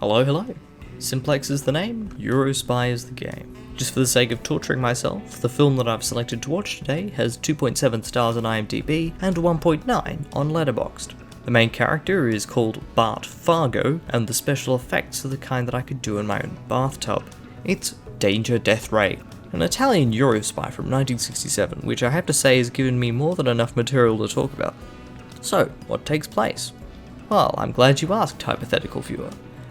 Hello, hello. Simplex is the name, Eurospy is the game. Just for the sake of torturing myself, the film that I've selected to watch today has 2.7 stars on IMDB and 1.9 on Letterboxd. The main character is called Bart Fargo, and the special effects are the kind that I could do in my own bathtub. It's Danger Death Ray, an Italian Eurospy from 1967, which I have to say has given me more than enough material to talk about. So, what takes place? Well, I'm glad you asked, hypothetical viewer.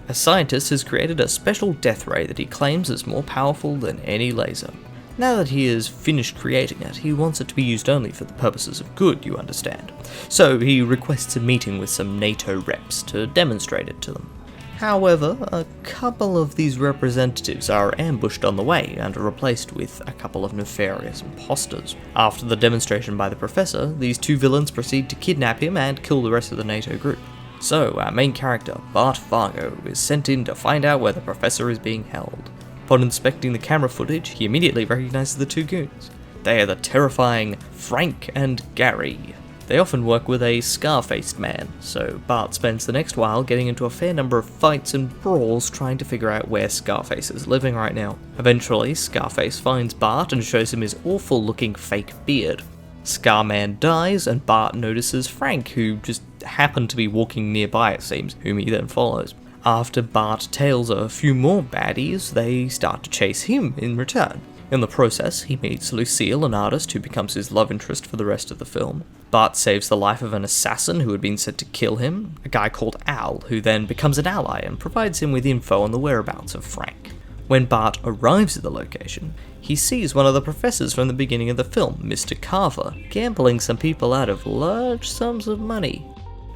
A scientist has created a special death ray that he claims is more powerful than any laser. Now that he has finished creating it, he wants it to be used only for the purposes of good, you understand. So he requests a meeting with some NATO reps to demonstrate it to them. However, a couple of these representatives are ambushed on the way and are replaced with a couple of nefarious imposters. After the demonstration by the professor, these two villains proceed to kidnap him and kill the rest of the NATO group. So, our main character, Bart Fargo, is sent in to find out where the professor is being held. Upon inspecting the camera footage, he immediately recognizes the two goons. They are the terrifying Frank and Gary. They often work with a scar-faced man, so Bart spends the next while getting into a fair number of fights and brawls trying to figure out where Scarface is living right now. Eventually, Scarface finds Bart and shows him his awful-looking fake beard. Scarman dies, and Bart notices Frank, who just happened to be walking nearby, it seems, whom he then follows. After Bart tails a few more baddies, they start to chase him in return. In the process, he meets Lucille, an artist who becomes his love interest for the rest of the film. Bart saves the life of an assassin who had been sent to kill him, a guy called Al, who then becomes an ally and provides him with info on the whereabouts of Frank. When Bart arrives at the location, he sees one of the professors from the beginning of the film, Mr. Carver, gambling some people out of large sums of money.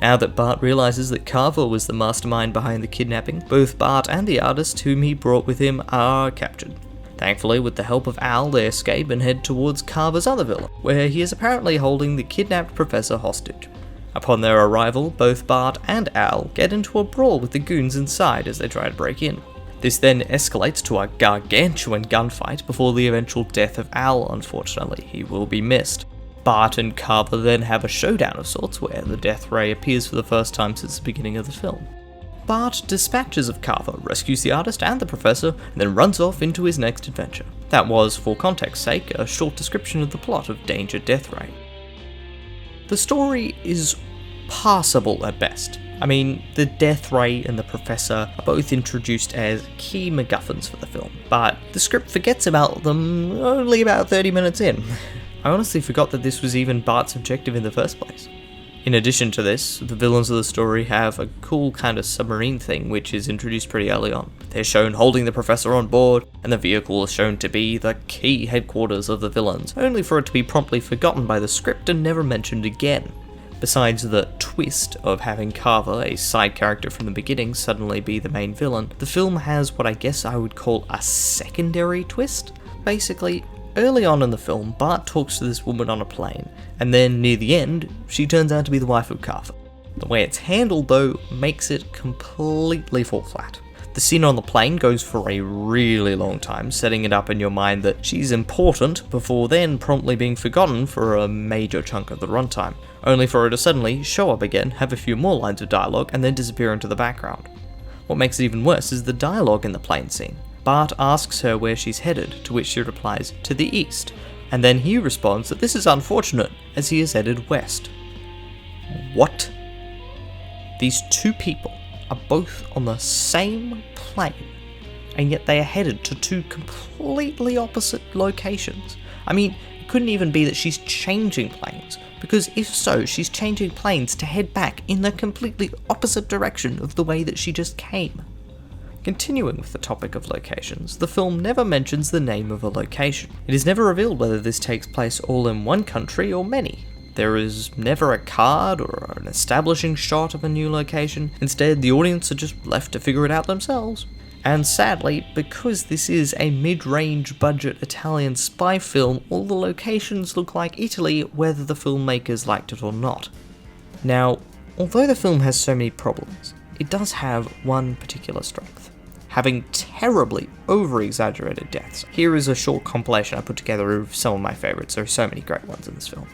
Now that Bart realizes that Carver was the mastermind behind the kidnapping, both Bart and the artist whom he brought with him are captured. Thankfully, with the help of Al, they escape and head towards Carver's other villa, where he is apparently holding the kidnapped professor hostage. Upon their arrival, both Bart and Al get into a brawl with the goons inside as they try to break in. This then escalates to a gargantuan gunfight before the eventual death of Al. Unfortunately, he will be missed. Bart and Carver then have a showdown of sorts where the death ray appears for the first time since the beginning of the film. Bart dispatches of Carver, rescues the artist and the professor, and then runs off into his next adventure. That was, for context's sake, a short description of the plot of Danger Death Ray. The story is passable at best. I mean, the Death Ray and the Professor are both introduced as key MacGuffins for the film, but the script forgets about them only about 30 minutes in. I honestly forgot that this was even Bart's objective in the first place. In addition to this, the villains of the story have a cool kind of submarine thing which is introduced pretty early on. They're shown holding the Professor on board, and the vehicle is shown to be the key headquarters of the villains, only for it to be promptly forgotten by the script and never mentioned again. Besides the twist of having Carver, a side character from the beginning, suddenly be the main villain, the film has what I guess I would call a secondary twist. Basically, early on in the film, Bart talks to this woman on a plane, and then near the end, she turns out to be the wife of Carver. The way it's handled, though, makes it completely fall flat. The scene on the plane goes for a really long time, setting it up in your mind that she's important before then promptly being forgotten for a major chunk of the runtime, only for her to suddenly show up again, have a few more lines of dialogue, and then disappear into the background. What makes it even worse is the dialogue in the plane scene. Bart asks her where she's headed, to which she replies, "To the east," and then he responds that this is unfortunate, as he is headed west. What? These two people are both on the same plane, and yet they are headed to two completely opposite locations. I mean, it couldn't even be that she's changing planes, because if so, she's changing planes to head back in the completely opposite direction of the way that she just came. Continuing with the topic of locations, the film never mentions the name of a location. It is never revealed whether this takes place all in one country or many. There is never a card or an establishing shot of a new location. Instead, the audience are just left to figure it out themselves. And sadly, because this is a mid-range budget Italian spy film, all the locations look like Italy, whether the filmmakers liked it or not. Now, although the film has so many problems, it does have one particular strength: having terribly over-exaggerated deaths. Here is a short compilation I put together of some of my favourites. There are so many great ones in this film.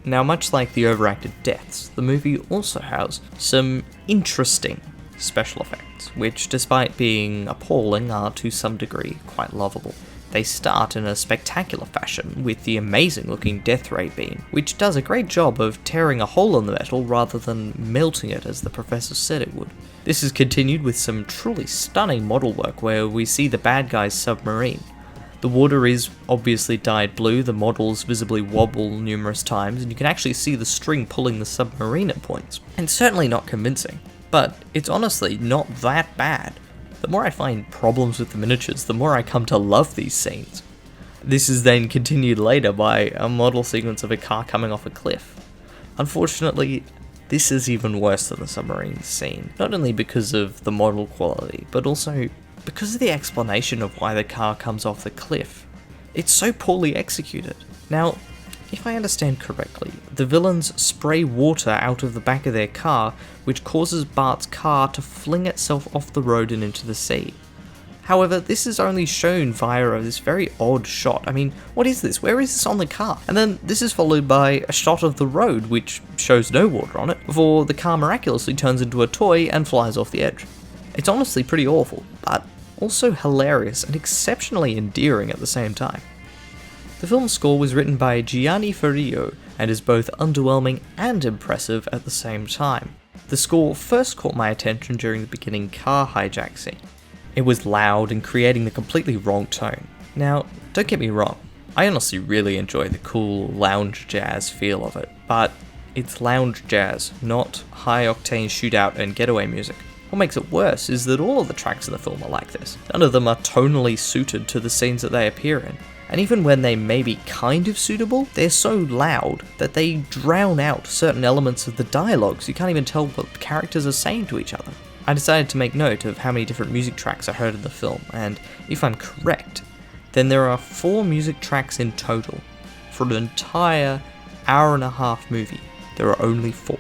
Now, much like the overacted deaths, the movie also has some interesting special effects, which, despite being appalling, are to some degree quite lovable. They start in a spectacular fashion with the amazing looking death ray beam, which does a great job of tearing a hole in the metal rather than melting it as the professor said it would. This is continued with some truly stunning model work where we see the bad guy's submarine. The water is obviously dyed blue, the models visibly wobble numerous times, and you can actually see the string pulling the submarine at points. And it's certainly not convincing, but it's honestly not that bad. The more I find problems with the miniatures, the more I come to love these scenes. This is then continued later by a model sequence of a car coming off a cliff. Unfortunately, this is even worse than the submarine scene, not only because of the model quality, but also because of the explanation of why the car comes off the cliff. It's so poorly executed. Now, if I understand correctly, the villains spray water out of the back of their car, which causes Bart's car to fling itself off the road and into the sea. However, this is only shown via this very odd shot. I mean, what is this? Where is this on the car? And then this is followed by a shot of the road, which shows no water on it, before the car miraculously turns into a toy and flies off the edge. It's honestly pretty awful, but also hilarious and exceptionally endearing at the same time. The film's score was written by Gianni Ferrio and is both underwhelming and impressive at the same time. The score first caught my attention during the beginning car hijack scene. It was loud and creating the completely wrong tone. Now, don't get me wrong, I honestly really enjoy the cool lounge jazz feel of it, but it's lounge jazz, not high-octane shootout and getaway music. What makes it worse is that all of the tracks in the film are like this. None of them are tonally suited to the scenes that they appear in. And even when they may be kind of suitable, they're so loud that they drown out certain elements of the dialogue, so you can't even tell what the characters are saying to each other. I decided to make note of how many different music tracks I heard in the film, and if I'm correct, then there are 4 music tracks in total. For an entire hour-and-a-half movie, there are only 4.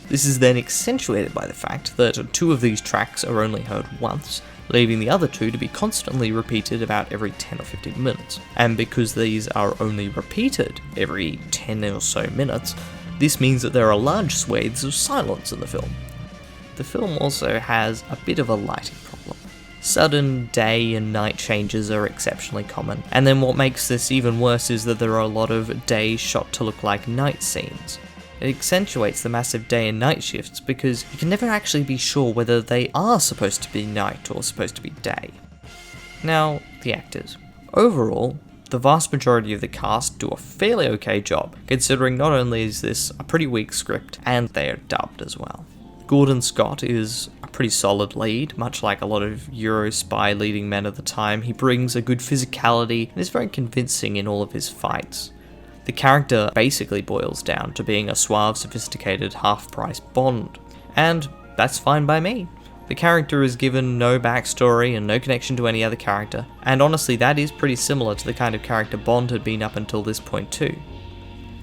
This is then accentuated by the fact that 2 of these tracks are only heard once, leaving the other 2 to be constantly repeated about every 10 or 15 minutes. And because these are only repeated every 10 or so minutes, this means that there are large swathes of silence in the film. The film also has a bit of a lighting problem. Sudden day and night changes are exceptionally common, and then what makes this even worse is that there are a lot of days shot to look like night scenes. It accentuates the massive day and night shifts because you can never actually be sure whether they are supposed to be night or supposed to be day. Now, the actors. Overall, the vast majority of the cast do a fairly okay job, considering not only is this a pretty weak script, and they are dubbed as well. Gordon Scott is a pretty solid lead, much like a lot of Eurospy leading men at the time. He brings a good physicality and is very convincing in all of his fights. The character basically boils down to being a suave, sophisticated, half-price Bond, and that's fine by me. The character is given no backstory and no connection to any other character, and honestly that is pretty similar to the kind of character Bond had been up until this point too.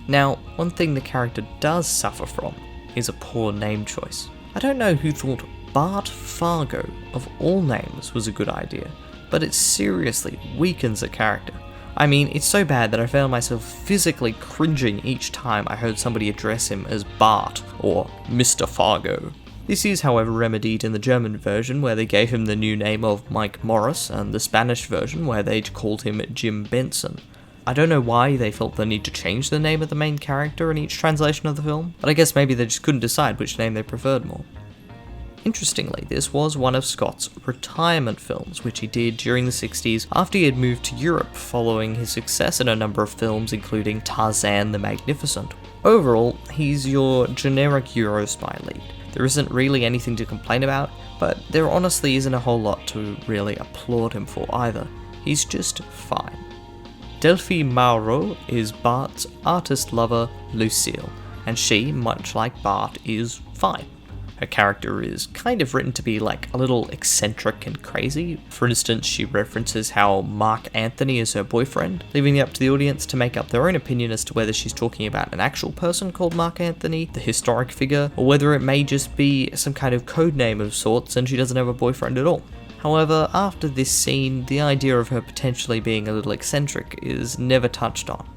Now, one thing the character does suffer from is a poor name choice. I don't know who thought Bart Fargo, of all names, was a good idea, but it seriously weakens the character. I mean, it's so bad that I found myself physically cringing each time I heard somebody address him as Bart or Mr. Fargo. This is, however, remedied in the German version where they gave him the new name of Mike Morris, and the Spanish version where they called him Jim Benson. I don't know why they felt the need to change the name of the main character in each translation of the film, but I guess maybe they just couldn't decide which name they preferred more. Interestingly, this was one of Scott's retirement films, which he did during the 60s after he had moved to Europe following his success in a number of films including Tarzan the Magnificent. Overall, he's your generic Eurospy lead. There isn't really anything to complain about, but there honestly isn't a whole lot to really applaud him for either. He's just fine. Delphi Mauro is Bart's artist lover, Lucille, and she, much like Bart, is fine. Her character is kind of written to be like a little eccentric and crazy. For instance, she references how Mark Anthony is her boyfriend, leaving it up to the audience to make up their own opinion as to whether she's talking about an actual person called Mark Anthony, the historic figure, or whether it may just be some kind of code name of sorts and she doesn't have a boyfriend at all. However, after this scene, the idea of her potentially being a little eccentric is never touched on.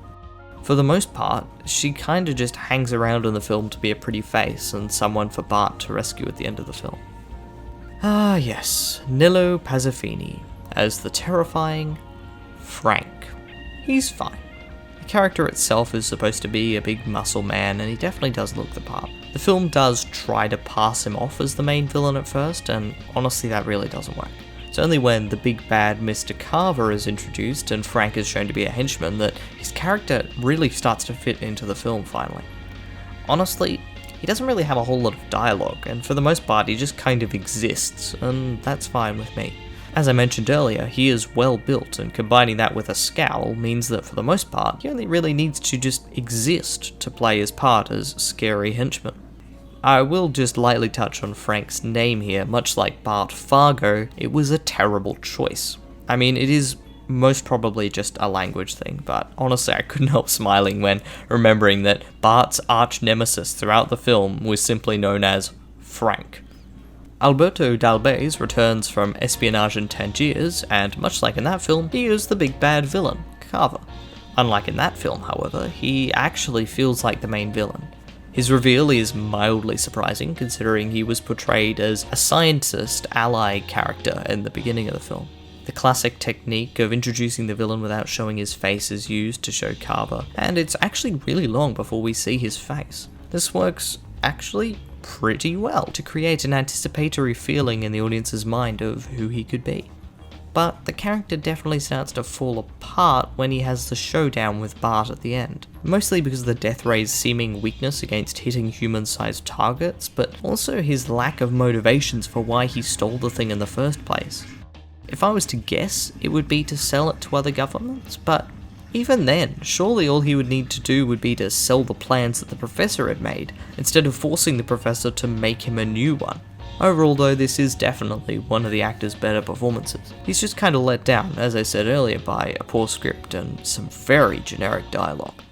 For the most part, she kinda just hangs around in the film to be a pretty face and someone for Bart to rescue at the end of the film. Ah yes, Nillo Pazzafini as the terrifying Frank. He's fine. The character itself is supposed to be a big muscle man, and he definitely does look the part. The film does try to pass him off as the main villain at first, and honestly that really doesn't work. It's only when the big bad Mr. Carver is introduced and Frank is shown to be a henchman that his character really starts to fit into the film finally. Honestly, he doesn't really have a whole lot of dialogue, and for the most part he just kind of exists, and that's fine with me. As I mentioned earlier, he is well built, and combining that with a scowl means that for the most part, he only really needs to just exist to play his part as scary henchman. I will just lightly touch on Frank's name here. Much like Bart Fargo, it was a terrible choice. I mean, it is most probably just a language thing, but honestly I couldn't help smiling when remembering that Bart's arch nemesis throughout the film was simply known as Frank. Alberto Dalbez returns from espionage in Tangiers, and much like in that film, he is the big bad villain, Carver. Unlike in that film, however, he actually feels like the main villain. His reveal is mildly surprising, considering he was portrayed as a scientist ally character in the beginning of the film. The classic technique of introducing the villain without showing his face is used to show Carver, and it's actually really long before we see his face. This works actually pretty well to create an anticipatory feeling in the audience's mind of who he could be. But the character definitely starts to fall apart when he has the showdown with Bart at the end. Mostly because of the Death Ray's seeming weakness against hitting human-sized targets, but also his lack of motivations for why he stole the thing in the first place. If I was to guess, it would be to sell it to other governments, but even then, surely all he would need to do would be to sell the plans that the professor had made, instead of forcing the professor to make him a new one. Overall though, this is definitely one of the actor's better performances. He's just kinda let down, as I said earlier, by a poor script and some very generic dialogue.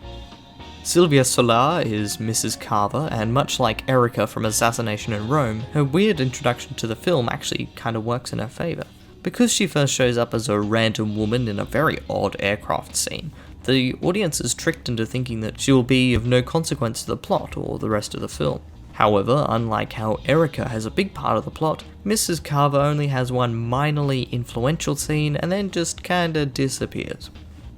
Sylvia Solar is Mrs. Carver, and much like Erica from Assassination in Rome, her weird introduction to the film actually kinda works in her favour. Because she first shows up as a random woman in a very odd aircraft scene, the audience is tricked into thinking that she will be of no consequence to the plot or the rest of the film. However, unlike how Erica has a big part of the plot, Mrs. Carver only has one minorly influential scene and then just kinda disappears.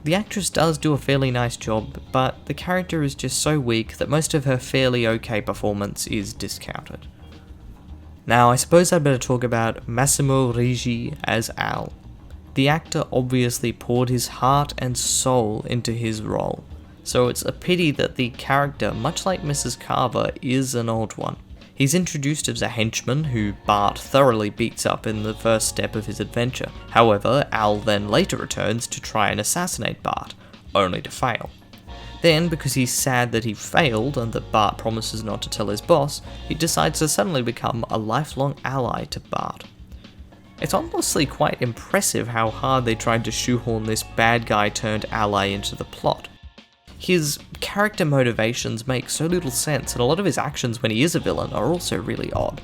The actress does do a fairly nice job, but the character is just so weak that most of her fairly okay performance is discounted. Now, I suppose I'd better talk about Massimo Ricci as Al. The actor obviously poured his heart and soul into his role, so it's a pity that the character, much like Mrs. Carver, is an odd one. He's introduced as a henchman who Bart thoroughly beats up in the first step of his adventure. However, Al then later returns to try and assassinate Bart, only to fail. Then, because he's sad that he failed and that Bart promises not to tell his boss, he decides to suddenly become a lifelong ally to Bart. It's honestly quite impressive how hard they tried to shoehorn this bad guy turned ally into the plot. His character motivations make so little sense, and a lot of his actions when he is a villain are also really odd.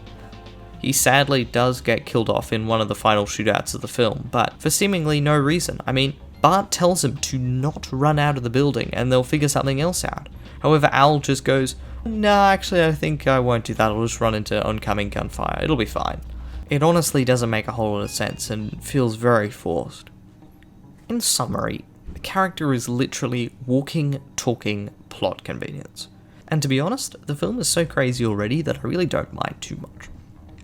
He sadly does get killed off in one of the final shootouts of the film, but for seemingly no reason. I mean, Bart tells him to not run out of the building and they'll figure something else out. However, Al just goes, "Nah, actually I think I won't do that, I'll just run into oncoming gunfire, it'll be fine." It honestly doesn't make a whole lot of sense and feels very forced. In summary, the character is literally walking, talking plot convenience. And to be honest, the film is so crazy already that I really don't mind too much.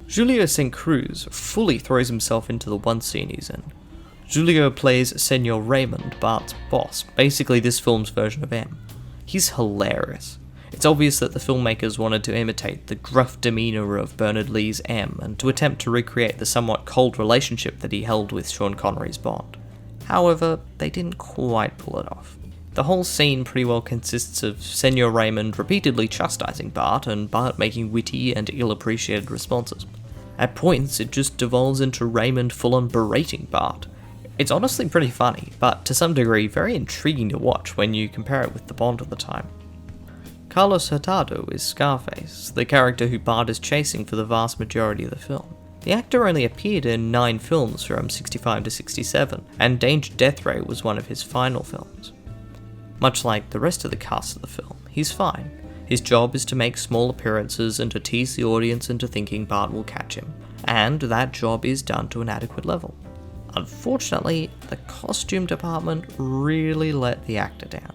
Julio St. Cruz fully throws himself into the one scene he's in. Julio plays Senor Raymond, Bart's boss, basically this film's version of M. He's hilarious. It's obvious that the filmmakers wanted to imitate the gruff demeanour of Bernard Lee's M and to attempt to recreate the somewhat cold relationship that he held with Sean Connery's Bond. However, they didn't quite pull it off. The whole scene pretty well consists of Senor Raymond repeatedly chastising Bart and Bart making witty and ill-appreciated responses. At points, it just devolves into Raymond full-on berating Bart. It's honestly pretty funny, but to some degree very intriguing to watch when you compare it with the Bond of the time. Carlos Hurtado is Scarface, the character who Bart is chasing for the vast majority of the film. The actor only appeared in 9 films from 65 to 67, and Danger Death Ray was one of his final films. Much like the rest of the cast of the film, he's fine. His job is to make small appearances and to tease the audience into thinking Bart will catch him, and that job is done to an adequate level. Unfortunately, the costume department really let the actor down.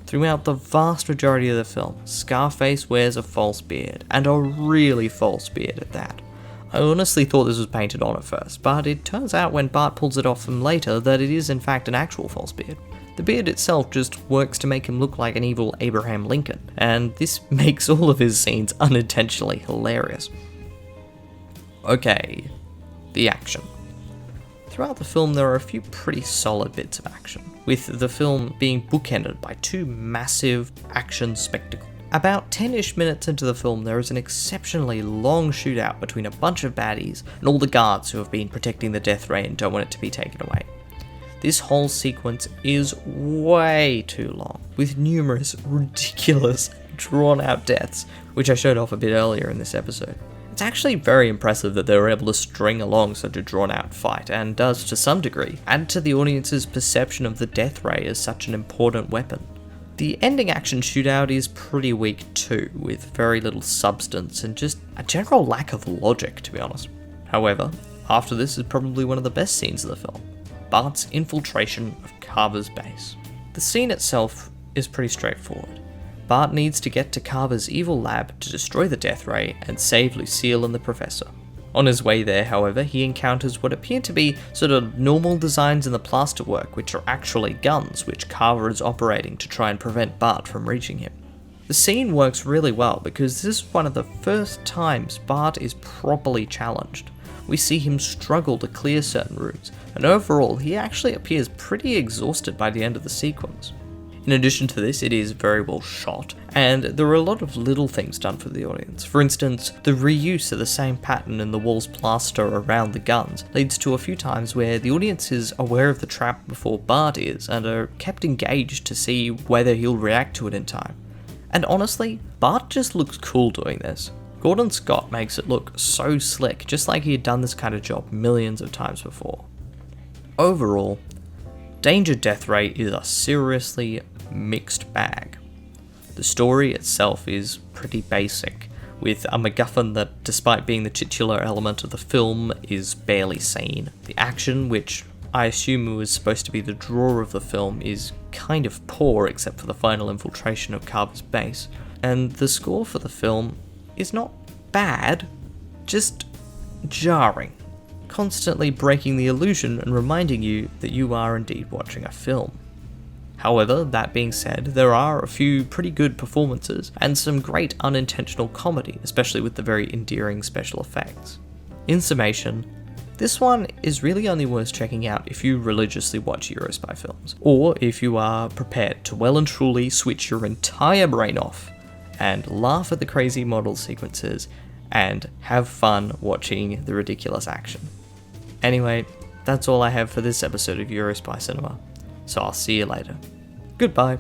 Throughout the vast majority of the film, Scarface wears a false beard, and a really false beard at that. I honestly thought this was painted on at first, but it turns out when Bart pulls it off him later that it is in fact an actual false beard. The beard itself just works to make him look like an evil Abraham Lincoln, and this makes all of his scenes unintentionally hilarious. Okay, the action. Throughout the film there are a few pretty solid bits of action, with the film being bookended by two massive action spectacles. About 10-ish minutes into the film there is an exceptionally long shootout between a bunch of baddies and all the guards who have been protecting the death ray and don't want it to be taken away. This whole sequence is way too long, with numerous ridiculous drawn out deaths, which I showed off a bit earlier in this episode. It's actually very impressive that they were able to string along such a drawn out fight, and does, to some degree, add to the audience's perception of the death ray as such an important weapon. The ending action shootout is pretty weak too, with very little substance and just a general lack of logic, to be honest. However, after this is probably one of the best scenes of the film, Bart's infiltration of Carver's base. The scene itself is pretty straightforward. Bart needs to get to Carver's evil lab to destroy the death ray and save Lucille and the professor. On his way there, however, he encounters what appear to be sort of normal designs in the plasterwork, which are actually guns which Carver is operating to try and prevent Bart from reaching him. The scene works really well because this is one of the first times Bart is properly challenged. We see him struggle to clear certain routes, and overall he actually appears pretty exhausted by the end of the sequence. In addition to this, it is very well shot, and there are a lot of little things done for the audience. For instance, the reuse of the same pattern in the wall's plaster around the guns leads to a few times where the audience is aware of the trap before Bart is, and are kept engaged to see whether he'll react to it in time. And honestly, Bart just looks cool doing this. Gordon Scott makes it look so slick, just like he had done this kind of job millions of times before. Overall, Danger Death Ray is a seriously mixed bag. The story itself is pretty basic, with a MacGuffin that, despite being the titular element of the film, is barely seen. The action, which I assume was supposed to be the draw of the film, is kind of poor except for the final infiltration of Carver's base, and the score for the film is not bad, just jarring, constantly breaking the illusion and reminding you that you are indeed watching a film. However, that being said, there are a few pretty good performances and some great unintentional comedy, especially with the very endearing special effects. In summation, this one is really only worth checking out if you religiously watch Eurospy films, or if you are prepared to well and truly switch your entire brain off and laugh at the crazy model sequences and have fun watching the ridiculous action. Anyway, that's all I have for this episode of Eurospy Cinema, so I'll see you later. Goodbye.